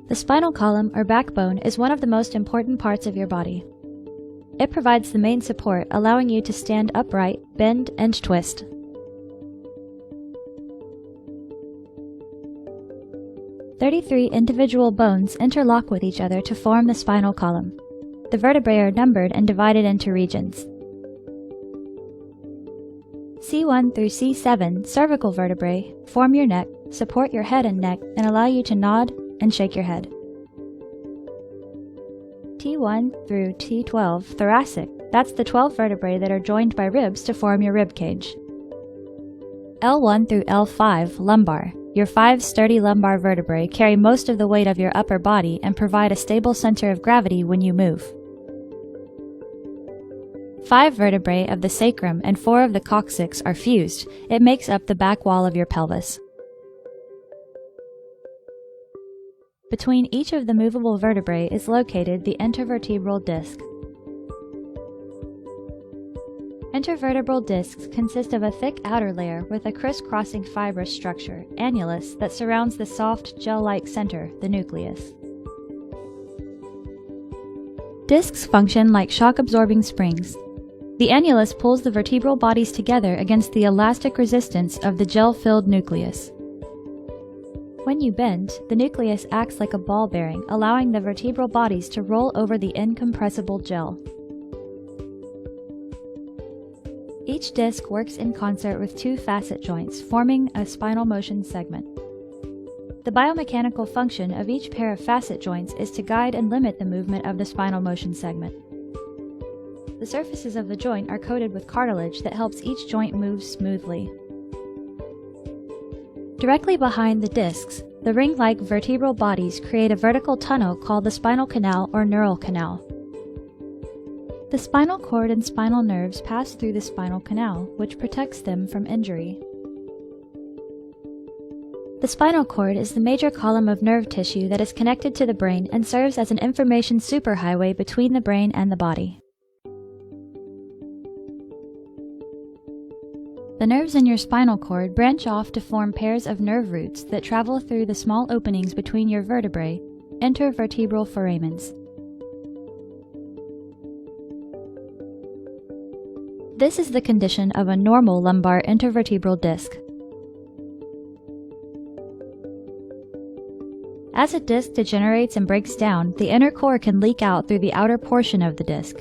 The spinal column, or backbone, is one of the most important parts of your body. It provides the main support, allowing you to stand upright, bend, and twist. "33 individual bones interlock with each other to form the spinal column. The vertebrae are numbered and divided into regions. C1 through C7 cervical vertebrae form your neck, support your head and neck, and allow you to nod and shake your head. T1 through T12 thoracic, that's the 12 vertebrae that are joined by ribs to form your rib cage. L1 through L5 lumbar, your 5 sturdy lumbar vertebrae carry most of the weight of your upper body and provide a stable center of gravity when you move. 5 vertebrae of the sacrum and 4 of the coccyx are fused. It makes up the back wall of your pelvis. Between each of the movable vertebrae is located the intervertebral disc. Intervertebral discs consist of a thick outer layer with a crisscrossing fibrous structure, annulus, that surrounds the soft, gel-like center, the nucleus. Discs function like shock-absorbing springs. The annulus pulls the vertebral bodies together against the elastic resistance of the gel-filled nucleus. When you bend, the nucleus acts like a ball bearing, allowing the vertebral bodies to roll over the incompressible gel. Each disc works in concert with 2 facet joints, forming a spinal motion segment. The biomechanical function of each pair of facet joints is to guide and limit the movement of the spinal motion segment. The surfaces of the joint are coated with cartilage that helps each joint move smoothly. Directly behind the discs, the ring-like vertebral bodies create a vertical tunnel called the spinal canal or neural canal. The spinal cord and spinal nerves pass through the spinal canal, which protects them from injury. The spinal cord is the major column of nerve tissue that is connected to the brain and serves as an information superhighway between the brain and the body. The nerves in your spinal cord branch off to form pairs of nerve roots that travel through the small openings between your vertebrae, intervertebral foramens. This is the condition of a normal lumbar intervertebral disc. As a disc degenerates and breaks down, the inner core can leak out through the outer portion of the disc.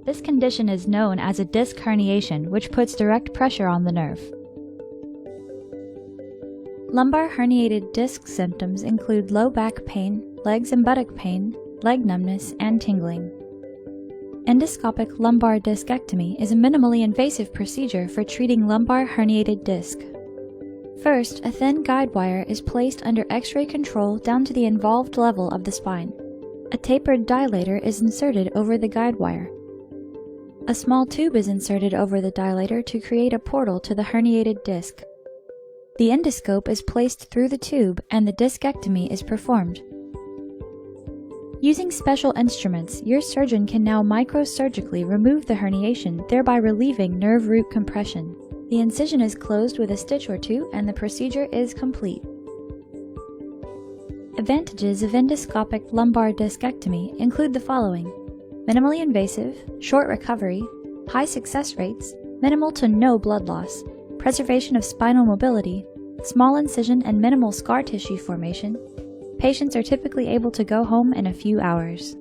This condition is known as a disc herniation, which puts direct pressure on the nerve. Lumbar herniated disc symptoms include low back pain, legs and buttock pain, leg numbness, and tingling. Endoscopic lumbar discectomy is a minimally invasive procedure for treating lumbar herniated disc. First, a thin guide wire is placed under X-ray control down to the involved level of the spine. A tapered dilator is inserted over the guide wire. A small tube is inserted over the dilator to create a portal to the herniated disc. The endoscope is placed through the tube and the discectomy is performed. Using special instruments, your surgeon can now microsurgically remove the herniation, thereby relieving nerve root compression. The incision is closed with a stitch or 2 and the procedure is complete. Advantages of endoscopic lumbar discectomy include the following: minimally invasive, short recovery, high success rates, minimal to no blood loss, preservation of spinal mobility, small incision and minimal scar tissue formation. Patients are typically able to go home in a few hours.